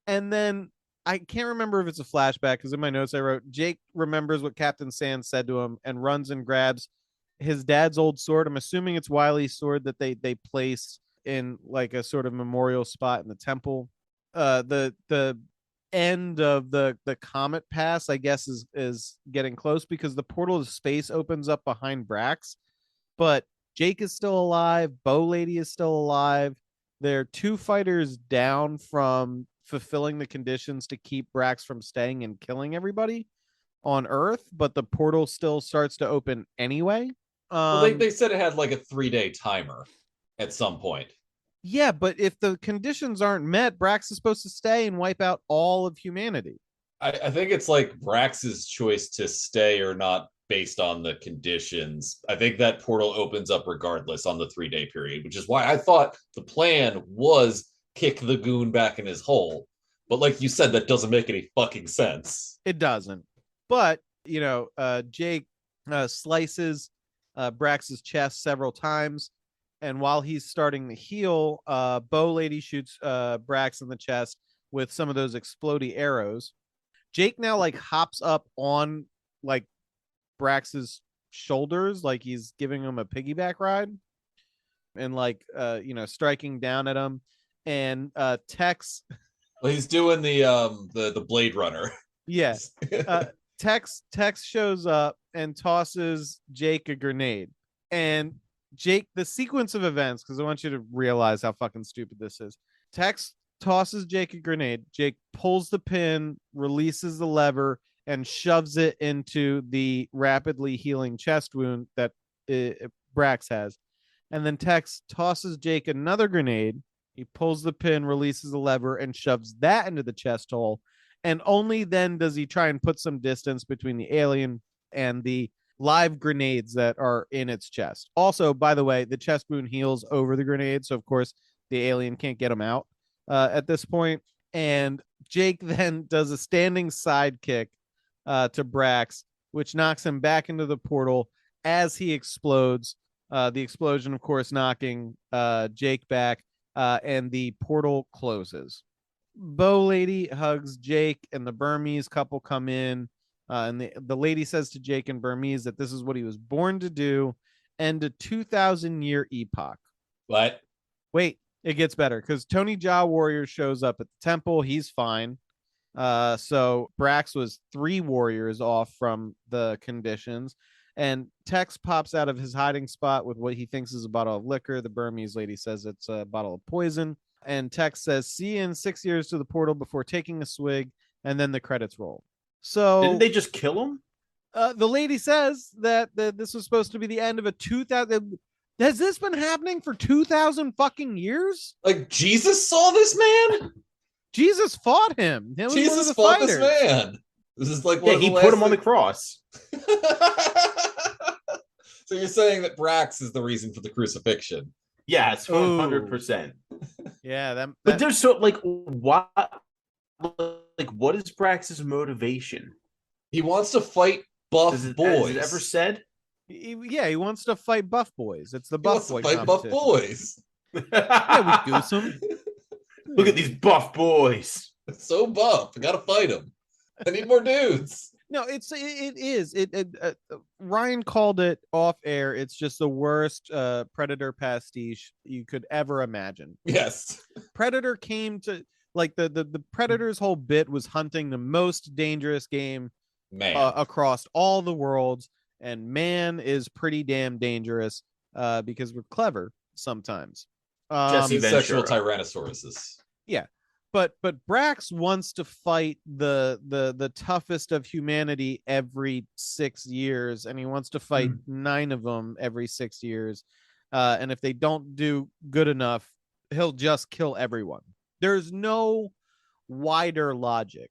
and then I can't remember if it's a flashback because in my notes I wrote Jake remembers what Captain Sand said to him and runs and grabs his dad's old sword. I'm assuming it's Wiley's sword that they placed in like a sort of memorial spot in the temple. The end of the comet pass, I guess, is getting close because the portal to space opens up behind Brax, but Jake is still alive. Bow Lady is still alive. They're 2 fighters down from fulfilling the conditions to keep Brax from staying and killing everybody on Earth, but the portal still starts to open anyway. Well, they said it had like a 3-day timer at some point. Yeah, but if the conditions aren't met, Brax is supposed to stay and wipe out all of humanity. I think it's like Brax's choice to stay or not based on the conditions. I think that portal opens up regardless on the 3 day period, which is why I thought the plan was kick the goon back in his hole. But like you said, that doesn't make any fucking sense. It doesn't. But, Jake slices Brax's chest several times. And while he's starting to heal, Bow Lady shoots Brax in the chest with some of those explodey arrows. Jake now like hops up on like Brax's shoulders, like he's giving him a piggyback ride, and like striking down at him. And Tex, Well, he's doing the Blade Runner. yeah, Tex shows up and tosses Jake a grenade. And Jake, the sequence of events, because I want you to realize how fucking stupid this is. Tex tosses Jake a grenade. Jake pulls the pin, releases the lever, and shoves it into the rapidly healing chest wound that Brax has. And then Tex tosses Jake another grenade. He pulls the pin, releases the lever, and shoves that into the chest hole. And only then does he try and put some distance between the alien and the live grenades that are in its chest. Also, by the way, the chest wound heals over the grenade. So, of course, the alien can't get him out at this point. And Jake then does a standing side kick to Brax, which knocks him back into the portal as he explodes. The explosion, of course, knocking Jake back, and the portal closes. Bow Lady hugs Jake, and the Burmese couple come in. And the lady says to Jake in Burmese that this is what he was born to do, end a 2,000-year epoch. What? Wait, it gets better because Tony Jaa Warrior shows up at the temple. He's fine. So Brax was 3 warriors off from the conditions. And Tex pops out of his hiding spot with what he thinks is a bottle of liquor. The Burmese lady says it's a bottle of poison. And Tex says, see you in 6 years to the portal before taking a swig. And then the credits roll. So didn't they just kill him? The lady says that this was supposed to be the end of a 2,000. Has this been happening for 2,000 fucking years? Like Jesus saw this man? Jesus fought him. Jesus fought this man. This is like he put him on the cross. So you're saying that Brax is the reason for the crucifixion? Yes, 100%. Yeah, but there's so like what? Like, what is Brax's motivation? He wants to fight buff boys. Is it ever said? He wants to fight buff boys. It's the buff boy fight buff boys. Yeah, we goose them. Look at these buff boys. It's so buff. I gotta fight them. I need more dudes. No, it is. Ryan called it off air. It's just the worst Predator pastiche you could ever imagine. Yes. Predator came to like the Predator's whole bit was hunting the most dangerous game across all the worlds, and man is pretty damn dangerous because we're clever sometimes. Jesse sexual tyrannosauruses. Yeah. But Brax wants to fight the toughest of humanity every 6 years, and he wants to fight 9 of them every 6 years. And if they don't do good enough, he'll just kill everyone. There's no wider logic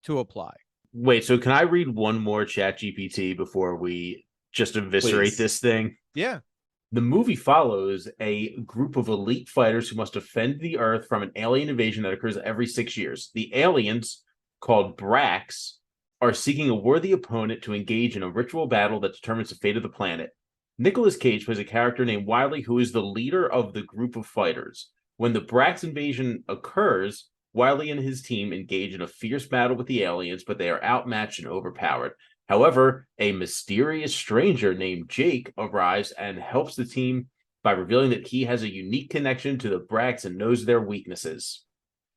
to apply. Wait, so can I read one more ChatGPT before we just eviscerate this thing? Yeah. The movie follows a group of elite fighters who must defend the Earth from an alien invasion that occurs every 6 years. The aliens, called Brax, are seeking a worthy opponent to engage in a ritual battle that determines the fate of the planet. Nicolas Cage plays a character named Wiley, who is the leader of the group of fighters. When the Brax invasion occurs, Wiley and his team engage in a fierce battle with the aliens, but they are outmatched and overpowered. However, a mysterious stranger named Jake arrives and helps the team by revealing that he has a unique connection to the Brax and knows their weaknesses.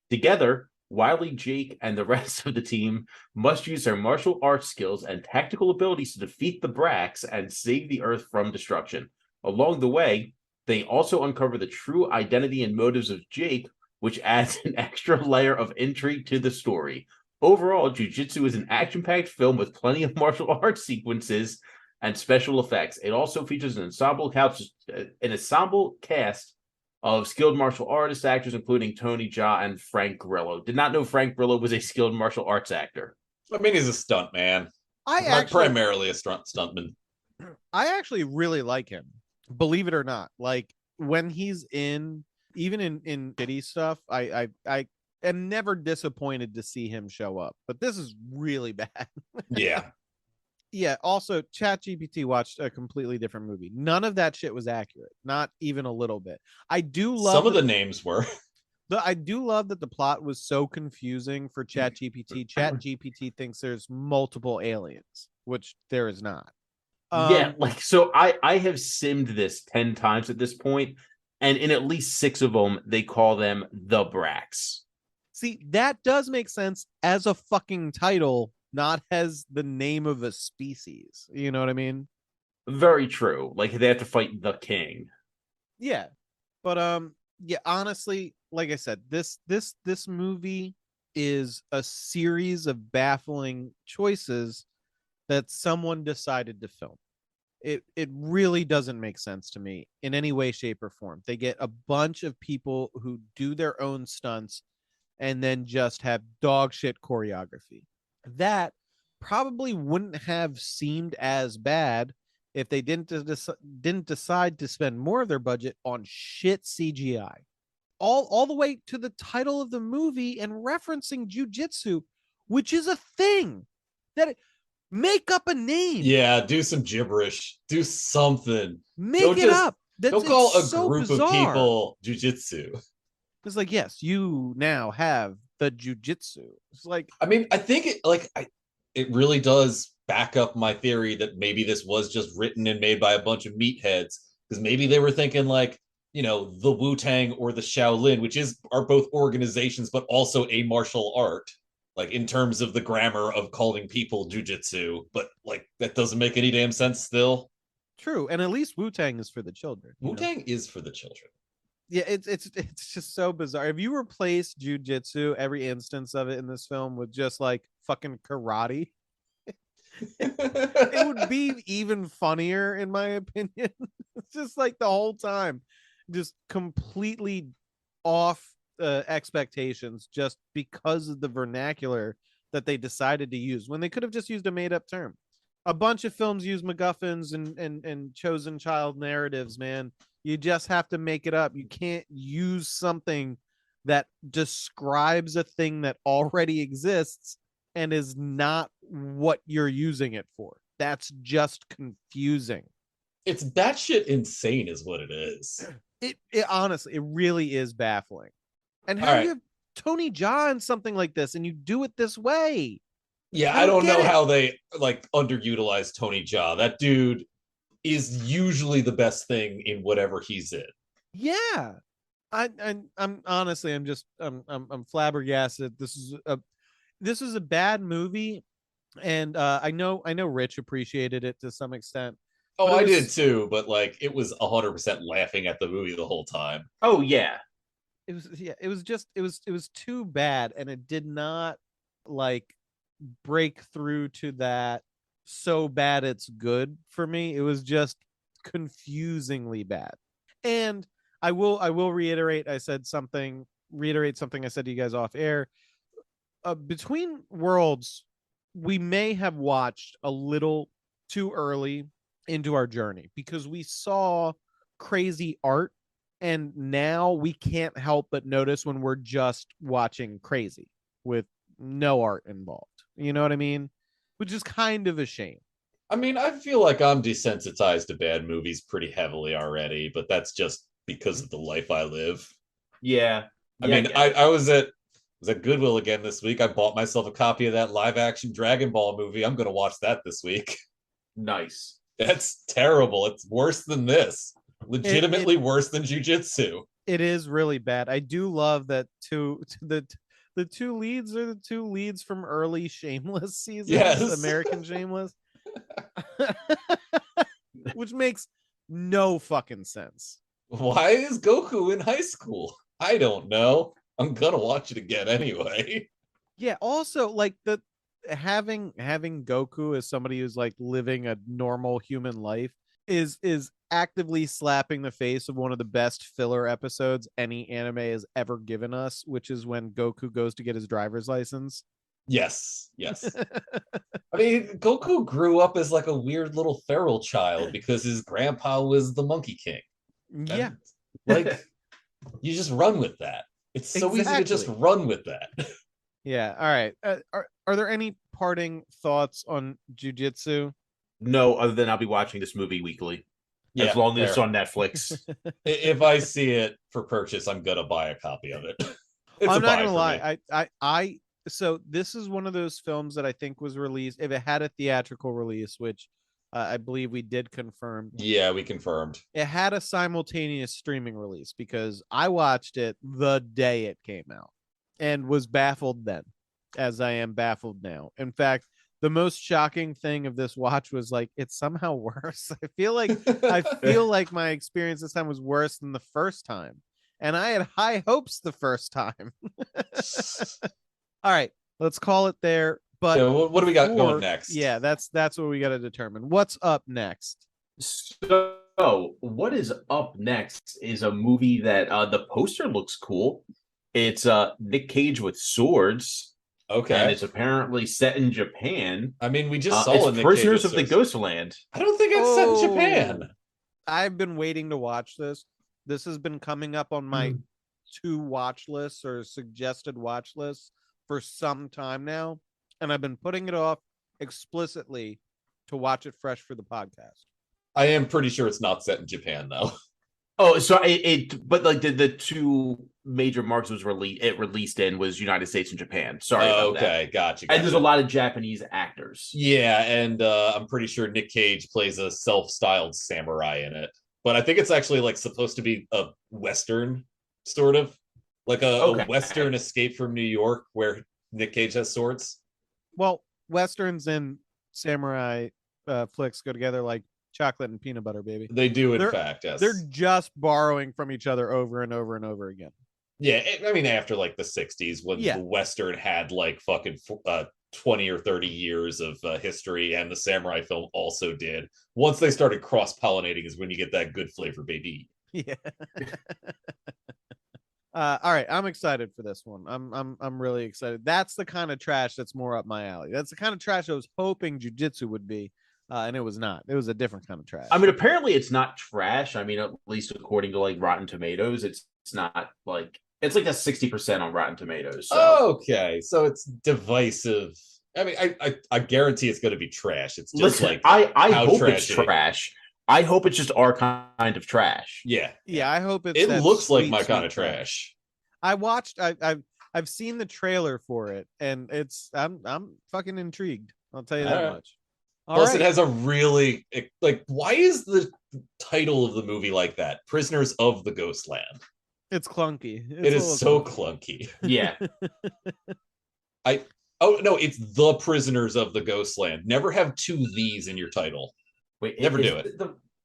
Together, Wiley, Jake, and the rest of the team must use their martial arts skills and tactical abilities to defeat the Brax and save the Earth from destruction. Along the way, they also uncover the true identity and motives of Jake, which adds an extra layer of intrigue to the story. Overall, Jiu Jitsu is an action-packed film with plenty of martial arts sequences and special effects. It also features an ensemble cast of skilled martial artist actors, including Tony Jaa and Frank Grillo. Did not know Frank Grillo was a skilled martial arts actor. I mean, he's a stunt man. Primarily a stuntman. I actually really like him, believe it or not. Like when he's in, even in shitty stuff, I am never disappointed to see him show up. But this is really bad. Yeah. Yeah. Also, ChatGPT watched a completely different movie. None of that shit was accurate, not even a little bit. I do love some of the names were. I do love that the plot was so confusing for ChatGPT. ChatGPT thinks there's multiple aliens, which there is not. Yeah, like so I have simmed this 10 times at this point, and in at least 6 of them, they call them the Brax. See, that does make sense as a fucking title, not as the name of a species. You know what I mean? Very true. Like they have to fight the king. Yeah. But yeah, honestly, like I said, this movie is a series of baffling choices that someone decided to film. It really doesn't make sense to me in any way, shape, or form. They get a bunch of people who do their own stunts and then just have dog shit choreography. That probably wouldn't have seemed as bad if they didn't decide to spend more of their budget on shit CGI. All the way to the title of the movie and referencing Jiu Jitsu, which is a thing that make up a name. Yeah, do some gibberish. Do something. Make it up. Don't call a group of people Jiu Jitsu. It's like, yes, you now have the Jiu Jitsu. It's like, I mean, I think it really does back up my theory that maybe this was just written and made by a bunch of meatheads, because maybe they were thinking like, you know, the Wu-Tang or the Shaolin, which are both organizations, but also a martial art, like in terms of the grammar of calling people jujitsu, but like that doesn't make any damn sense still. True. And at least Wu-Tang is for the children. Wu-Tang is for the children. Yeah, it's just so bizarre. If you replace jujitsu, every instance of it in this film, with just like fucking karate, it would be even funnier, in my opinion. It's just like the whole time, just completely off expectations, just because of the vernacular that they decided to use when they could have just used a made-up term. A bunch of films use MacGuffins and chosen child narratives, man. You just have to make it up. You can't use something that describes a thing that already exists and is not what you're using it for. That's just confusing. It's batshit insane is what it is. It honestly, it really is baffling. And how do you have Tony Jaa in something like this and you do it this way? Yeah, I don't know how they like underutilize Tony Jaa. That dude is usually the best thing in whatever he's in. Yeah. I'm honestly, I'm flabbergasted. This is a bad movie, and I know Rich appreciated it to some extent. Oh, I did too, but like it was 100% laughing at the movie the whole time. Oh yeah. It was too bad, and it did not like break through to that so bad it's good for me. It was just confusingly bad. And I will reiterate something I said to you guys off air. Between Worlds, we may have watched a little too early into our journey because we saw crazy art, and now we can't help but notice when we're just watching crazy with no art involved. You know what I mean? Which is kind of a shame. I mean, I feel like I'm desensitized to bad movies pretty heavily already, but that's just because of the life I live. Yeah. I mean, I was at Goodwill again this week. I bought myself a copy of that live action Dragon Ball movie. I'm going to watch that this week. Nice. That's terrible. It's worse than this. Legitimately worse than Jiu Jitsu. It is really bad. I do love that the two leads are the two leads from early Shameless seasons. Yes. American Shameless. Which makes no fucking sense. Why is Goku in high school? I don't know. I'm gonna watch it again anyway. Yeah, also like the having Goku as somebody who's like living a normal human life is actively slapping the face of one of the best filler episodes any anime has ever given us, which is when Goku goes to get his driver's license. Yes. I mean, Goku grew up as like a weird little feral child because his grandpa was the Monkey King. Yeah. And, like, you just run with that. It's so easy to just run with that. Yeah. All right. Are there any parting thoughts on Jiu Jitsu? No, other than I'll be watching this movie weekly. Yeah, as long as it's fair. on Netflix. If I see it for purchase, I'm gonna buy a copy of it. It's I'm a not buy gonna for me. lie. So this is one of those films that I think was released if it had a theatrical release, which I believe we did confirm. Yeah, we confirmed. It had a simultaneous streaming release because I watched it the day it came out and was baffled then, as I am baffled now. In fact, the most shocking thing of this watch was like it's somehow worse. I feel like my experience this time was worse than the first time. And I had high hopes the first time. All right, let's call it there. But yeah, what do we got going next? Yeah, that's what we got to determine. What's up next? So, what is up next is a movie that the poster looks cool. It's Nick Cage with swords. Okay. And it's apparently set in Japan. I mean, we just saw it's Prisoners of the Ghostland. I don't think it's set in Japan. I've been waiting to watch this. This has been coming up on my to watch lists or suggested watch lists for some time now. And I've been putting it off explicitly to watch it fresh for the podcast. I am pretty sure it's not set in Japan, though. Oh, so but like the two major markets it released in was United States and Japan. Sorry about that. Okay, gotcha. And there's a lot of Japanese actors. Yeah, and I'm pretty sure Nick Cage plays a self-styled samurai in it. But I think it's actually like supposed to be a Western, sort of. Like a Western escape from New York where Nick Cage has swords. Well, Westerns and samurai flicks go together like chocolate and peanut butter, baby. They do, in fact, yes. They're just borrowing from each other over and over and over again. Yeah, I mean, after like the 60s, when the Western had like fucking 20 or 30 years of history, and the samurai film also did. Once they started cross-pollinating is when you get that good flavor, baby. Yeah. All right, I'm excited for this one. I'm really excited. That's the kind of trash that's more up my alley. That's the kind of trash I was hoping Jiu Jitsu would be. And it was not. It was a different kind of trash. I mean, apparently it's not trash. I mean, at least according to like Rotten Tomatoes, it's not like it's like a 60% on Rotten Tomatoes. So. Okay, so it's divisive. I mean, I guarantee it's going to be trash. It's just I hope it's trash. I hope it's just our kind of trash. Yeah, I hope it's. It looks like my kind of trash. I've seen the trailer for it, and I'm fucking intrigued. I'll tell you that much. Plus, it has a really like. Why is the title of the movie like that? Prisoners of the Ghostland. It's clunky. It is so clunky. Yeah. Oh no, it's the Prisoners of the Ghostland. Never have two these in your title. Wait, never do it.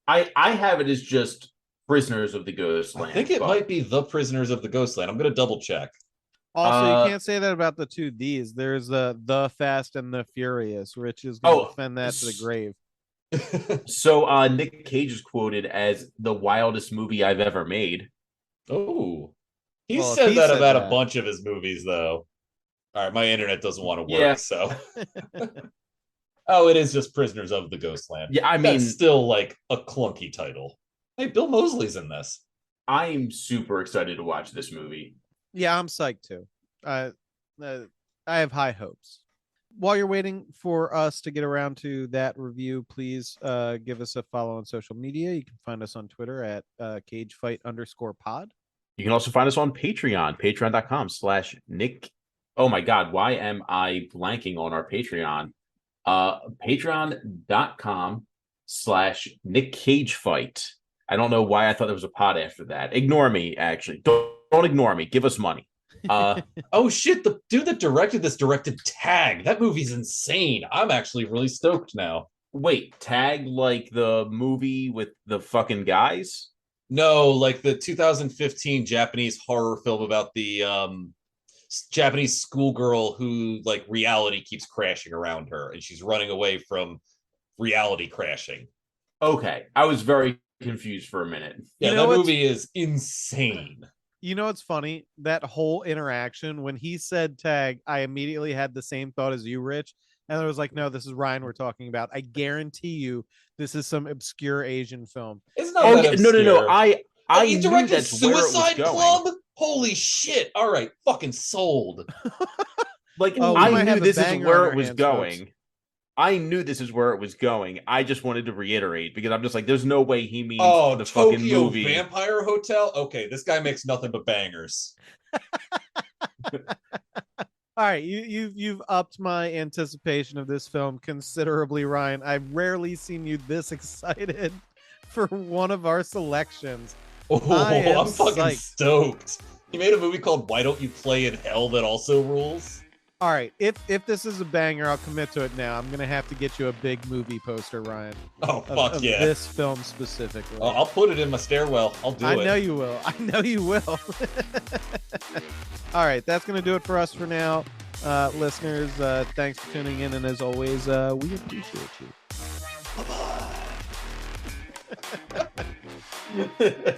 I have it as just Prisoners of the Ghostland. I think it might be the Prisoners of the Ghostland. I'm gonna double check. Also, you can't say that about the two D's. There's the Fast and the Furious, which is going to defend that to the grave. So Nick Cage is quoted as the wildest movie I've ever made. Oh, he said that about a bunch of his movies, though. All right, my internet doesn't want to work, so. Oh, it is just Prisoners of the Ghostland. Yeah, I mean, that's still like a clunky title. Hey, Bill Moseley's in this. I'm super excited to watch this movie. Yeah, I'm psyched too. I have high hopes. While you're waiting for us to get around to that review, please give us a follow on social media. You can find us on Twitter at cagefight_pod. You can also find us on Patreon, patreon.com/Nick. Oh my God, why am I blanking on our Patreon? Patreon.com/Nick Cage Fight. I don't know why I thought there was a pod after that. Ignore me, actually. Don't ignore me. Give us money. Oh shit, the dude that directed this directed Tag. That movie's insane. I'm actually really stoked now. Wait, Tag, like the movie with the fucking guys? No, like the 2015 Japanese horror film about the Japanese schoolgirl who like reality keeps crashing around her and she's running away from reality crashing. Okay, I was very confused for a minute. Yeah, You know that movie is insane. You know what's funny? That whole interaction, when he said tag, I immediately had the same thought as you, Rich. And I was like, no, this is Ryan we're talking about. I guarantee you this is some obscure Asian film. It's not Oh that yeah, no. obscure. I He knew directed that's where it was Suicide going. Club? Holy shit. All right, fucking sold. Like Oh, we I might knew have a this is banger where on it our was hands, going. folks. I knew this is where it was going. I just wanted to reiterate because I'm just like, there's no way he means Oh, the fucking Tokyo movie. Vampire Hotel? Okay, this guy makes nothing but bangers. All right, you've upped my anticipation of this film considerably, Ryan. I've rarely seen you this excited for one of our selections. Oh, I'm I'm fucking psyched. stoked. He made a movie called Why Don't You Play in Hell that also rules. All right, if this is a banger, I'll commit to it now. I'm gonna have to get you a big movie poster, Ryan. Oh, fuck of yeah. This film specifically. I'll put it in my stairwell. I'll do it. I know you will. I know you will. All right, that's gonna do it for us for now. Listeners, thanks for tuning in, and as always, we appreciate you. Bye-bye.